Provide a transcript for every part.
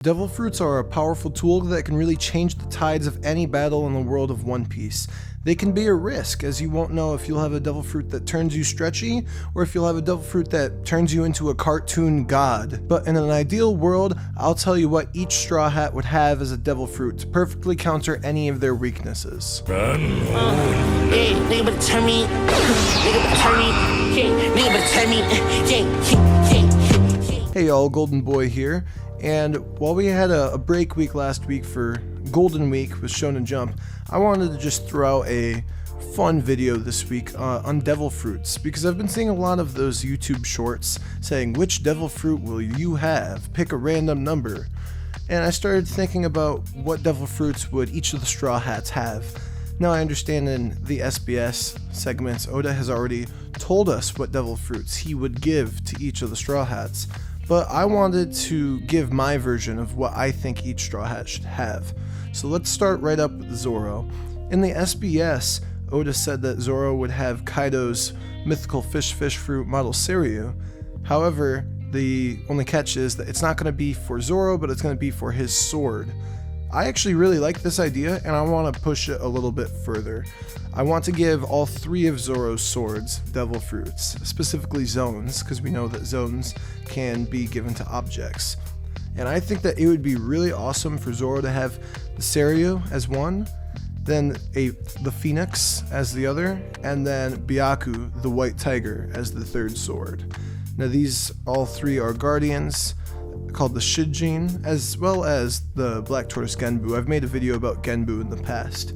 Devil fruits are a powerful tool that can really change the tides of any battle in the world of One Piece. They can be a risk, as you won't know if you'll have a devil fruit that turns you stretchy, or if you'll have a devil fruit that turns you into a cartoon god. But in an ideal world, I'll tell you what each Straw Hat would have as a devil fruit to perfectly counter any of their weaknesses. Hey, nigga better turn me. Nigga better turn me. Nigga better turn me. Hey y'all, Golden Boy here. And while we had a break week last week for Golden Week with Shonen Jump, I wanted to just throw out a fun video this week on devil fruits, because I've been seeing a lot of those YouTube shorts saying, which devil fruit will you have? Pick a random number. And I started thinking about what devil fruits would each of the Straw Hats have. Now I understand in the SBS segments, Oda has already told us what devil fruits he would give to each of the Straw Hats. But I wanted to give my version of what I think each Straw Hat should have. So let's start right up with Zoro. In the SBS, Oda said that Zoro would have Kaido's mythical fish fruit model Seiryu. However, the only catch is that it's not going to be for Zoro, but it's going to be for his sword. I actually really like this idea, and I want to push it a little bit further. I want to give all three of Zoro's swords devil fruits, specifically zones, because we know that zones can be given to objects. And I think that it would be really awesome for Zoro to have the Seiryu as one, then the Phoenix as the other, and then Byaku, the White Tiger, as the third sword. Now these all three are guardians, called the Shijin, as well as the Black Tortoise Genbu. I've made a video about Genbu in the past.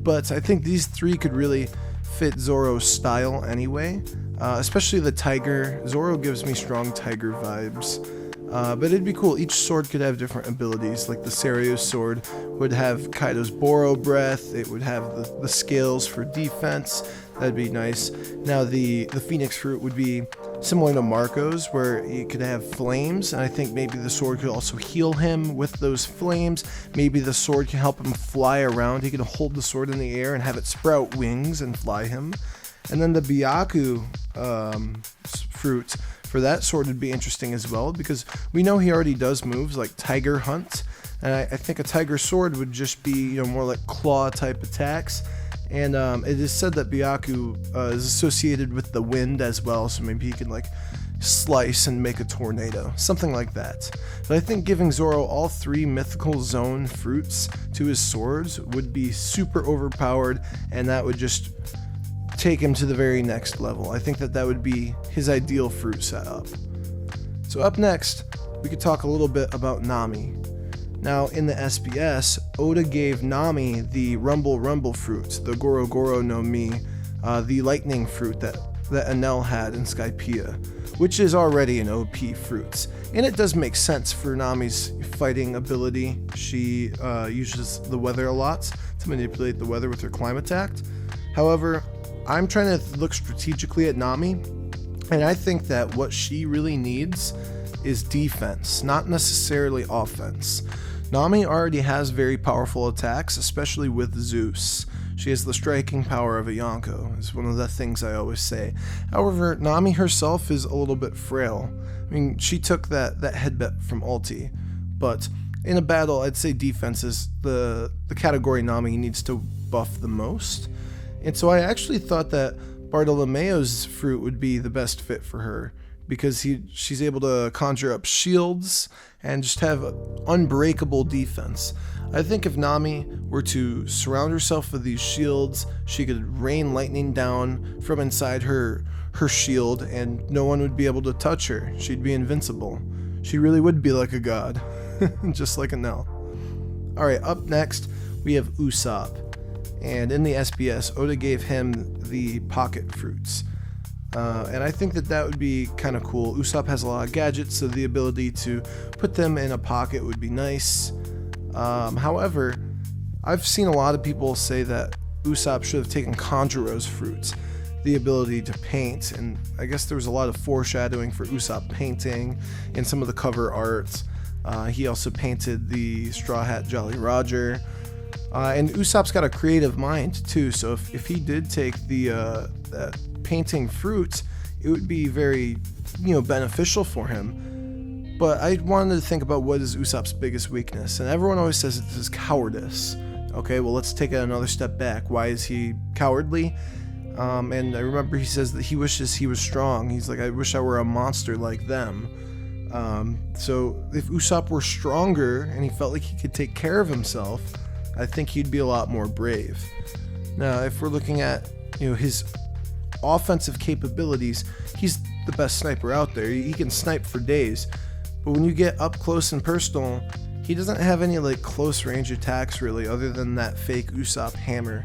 But I think these three could really fit Zoro's style anyway, especially the tiger. Zoro gives me strong tiger vibes. But it'd be cool. Each sword could have different abilities. Like the Seiryu sword would have Kaido's Boro breath. It would have the scales for defense. That'd be nice. Now the Phoenix fruit would be similar to Marco's, where he could have flames, and I think maybe the sword could also heal him with those flames. Maybe the sword can help him fly around. He can hold the sword in the air and have it sprout wings and fly him. And then the Byaku fruit for that sword would be interesting as well, because we know he already does moves like Tiger Hunt, and I think a Tiger Sword would just be more like claw type attacks. And it is said that Byaku is associated with the wind as well, so maybe he can like slice and make a tornado, something like that. But I think giving Zoro all three mythical zone fruits to his swords would be super overpowered, and that would just take him to the very next level. I think that would be his ideal fruit setup. So up next, we could talk a little bit about Nami. Now, in the SBS, Oda gave Nami the Rumble fruit, the Goro Goro no Mi, the lightning fruit that Enel had in Skypiea, which is already an OP fruit. And it does make sense for Nami's fighting ability. She uses the weather a lot to manipulate the weather with her climate act. However, I'm trying to look strategically at Nami, and I think that what she really needs is defense, not necessarily offense. Nami already has very powerful attacks, especially with Zeus. She has the striking power of a Yonko, is one of the things I always say. However, Nami herself is a little bit frail. I mean, she took that headbutt from Ulti, but in a battle, I'd say defense is the category Nami needs to buff the most. And so I actually thought that Bartolomeo's fruit would be the best fit for her, because she's able to conjure up shields and just have unbreakable defense. I think if Nami were to surround herself with these shields, she could rain lightning down from inside her shield, and no one would be able to touch her. She'd be invincible. She really would be like a god, just like Enel. Alright, up next, we have Usopp. And in the SBS, Oda gave him the pocket fruits. And I think that would be kind of cool. Usopp has a lot of gadgets, so the ability to put them in a pocket would be nice. However, I've seen a lot of people say that Usopp should have taken Kanjuro's fruits, the ability to paint, and I guess there was a lot of foreshadowing for Usopp painting in some of the cover art. He also painted the Straw Hat Jolly Roger. And Usopp's got a creative mind too, so if he did take the painting fruit, it would be very beneficial for him. But I wanted to think about what is Usopp's biggest weakness, and everyone always says it's his cowardice. Okay, well, let's take it another step back. Why is he cowardly? And I remember he says that he wishes he was strong. He's like, I wish I were a monster like them. So if Usopp were stronger and he felt like he could take care of himself, I think he'd be a lot more brave. Now, if we're looking at, his offensive capabilities, he's the best sniper out there. He can snipe for days. But when you get up close and personal, he doesn't have any close range attacks really, other than that fake Usopp hammer.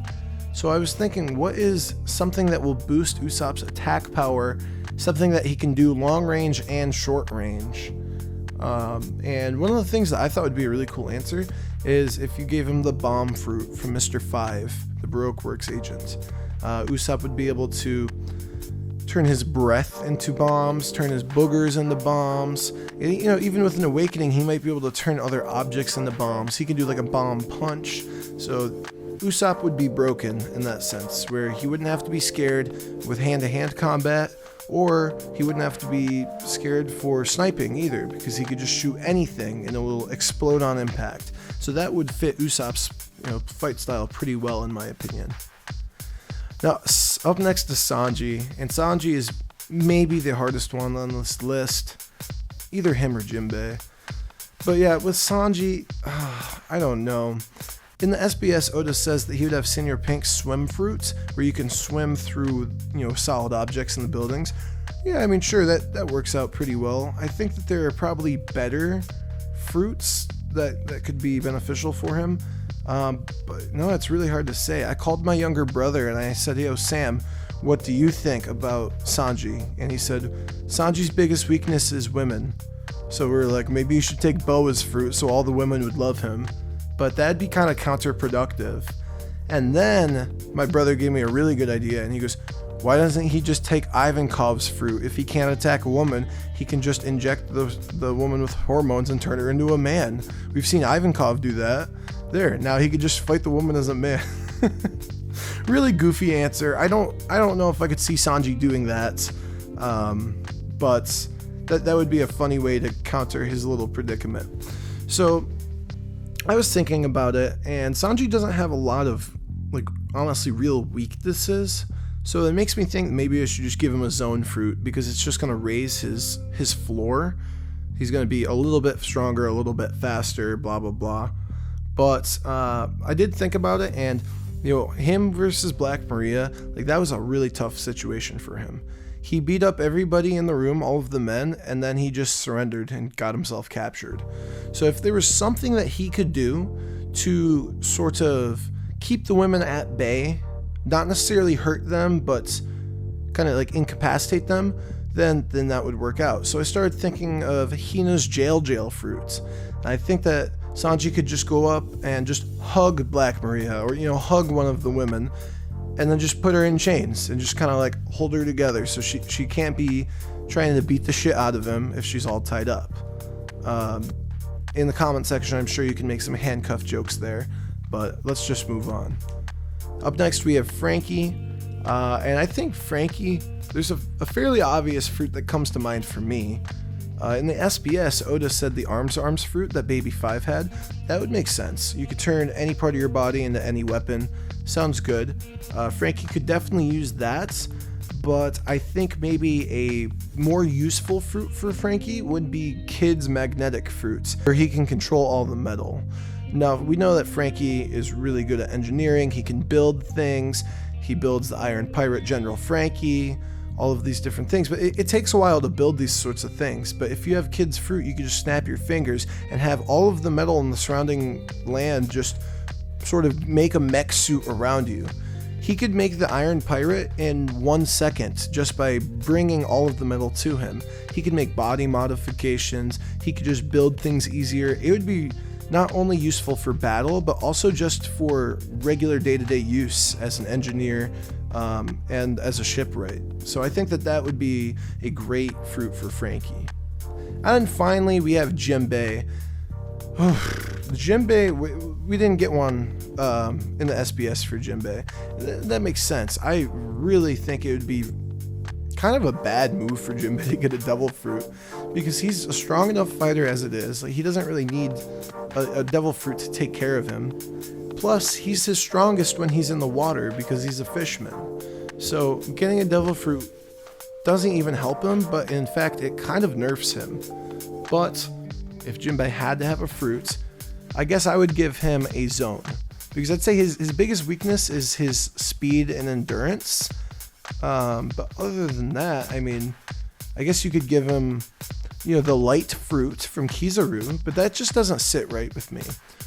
So I was thinking, what is something that will boost Usopp's attack power, something that he can do long range and short range? And one of the things that I thought would be a really cool answer is if you gave him the bomb fruit from Mr. 5, the Baroque Works agent. Usopp would be able to turn his breath into bombs, turn his boogers into bombs. Even with an awakening, he might be able to turn other objects into bombs. He can do a bomb punch. So Usopp would be broken in that sense, where he wouldn't have to be scared with hand-to-hand combat, or he wouldn't have to be scared for sniping either, because he could just shoot anything and it will explode on impact. So that would fit Usopp's fight style pretty well, in my opinion. Now, up next is Sanji, and Sanji is maybe the hardest one on this list. Either him or Jinbei. But yeah, with Sanji, I don't know. In the SBS, Oda says that he would have Senior Pink's swim fruits, where you can swim through, solid objects in the buildings. Yeah, I mean, sure, that works out pretty well. I think that there are probably better fruits that could be beneficial for him. But no, it's really hard to say. I called my younger brother and I said, yo, Sam, what do you think about Sanji? And he said, Sanji's biggest weakness is women. So we were like, maybe you should take Boa's fruit so all the women would love him. But that'd be kind of counterproductive. And then my brother gave me a really good idea, and he goes, why doesn't he just take Ivankov's fruit? If he can't attack a woman, he can just inject the woman with hormones and turn her into a man. We've seen Ivankov do that. There, now he could just fight the woman as a man. Really goofy answer. I don't know if I could see Sanji doing that. But that would be a funny way to counter his little predicament. So I was thinking about it, and Sanji doesn't have a lot of honestly real weaknesses. So it makes me think maybe I should just give him a zone fruit, because it's just going to raise his floor. He's going to be a little bit stronger, a little bit faster, blah, blah, blah. But I did think about it, and him versus Black Maria, that was a really tough situation for him. He beat up everybody in the room, all of the men, and then he just surrendered and got himself captured. So if there was something that he could do to sort of keep the women at bay, not necessarily hurt them, but kind of incapacitate them, then that would work out. So I started thinking of Hina's jail fruits. I think that Sanji could just go up and just hug Black Maria, or hug one of the women, and then just put her in chains and just kind of hold her together so she can't be trying to beat the shit out of him if she's all tied up. In the comment section, I'm sure you can make some handcuff jokes there, but let's just move on. Up next, we have Frankie, and I think Frankie, there's a fairly obvious fruit that comes to mind for me. In the SBS, Oda said the arms fruit that Baby 5 had. That would make sense. You could turn any part of your body into any weapon. Sounds good. Frankie could definitely use that, but I think maybe a more useful fruit for Frankie would be Kid's magnetic fruit, where he can control all the metal. Now, we know that Frankie is really good at engineering. He can build things. He builds the Iron Pirate General Frankie, all of these different things, but it takes a while to build these sorts of things. But if you have Kid's fruit, you can just snap your fingers and have all of the metal in the surrounding land just sort of make a mech suit around you. He could make the Iron Pirate in 1 second just by bringing all of the metal to him. He could make body modifications. He could just build things easier. It would be not only useful for battle, but also just for regular day-to-day use as an engineer and as a shipwright. So I think that would be a great fruit for Frankie. And then finally, we have Jinbei. Jinbei, we didn't get one in the SBS for Jinbei. That makes sense. I really think it would be kind of a bad move for Jinbei to get a devil fruit, because he's a strong enough fighter as it is. Like, he doesn't really need a devil fruit to take care of him. Plus, he's his strongest when he's in the water because he's a fishman. So getting a devil fruit doesn't even help him, but in fact it kind of nerfs him. But if Jinbei had to have a fruit, I guess I would give him a zone, because I'd say his biggest weakness is his speed and endurance. But other than that, I mean, I guess you could give him, you know, the light fruit from Kizaru, but that just doesn't sit right with me.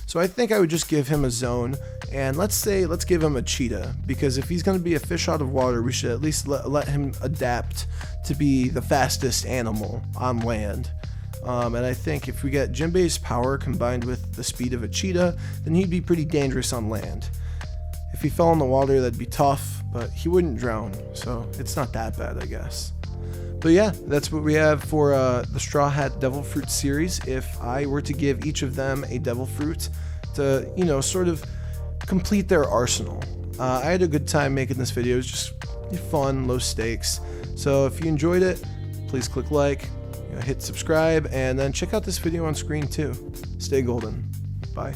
So I think I would just give him a zone, and let's give him a cheetah, because if he's going to be a fish out of water, we should at least let him adapt to be the fastest animal on land. And I think if we get Jinbei's power combined with the speed of a cheetah, then he'd be pretty dangerous on land. If he fell in the water, that'd be tough, but he wouldn't drown, so it's not that bad, I guess. But yeah, that's what we have for the Straw Hat Devil Fruit series. If I were to give each of them a Devil Fruit to, you know, sort of complete their arsenal. I had a good time making this video. It was just fun, low stakes. So if you enjoyed it, please click like, hit subscribe, and then check out this video on screen too. Stay golden. Bye.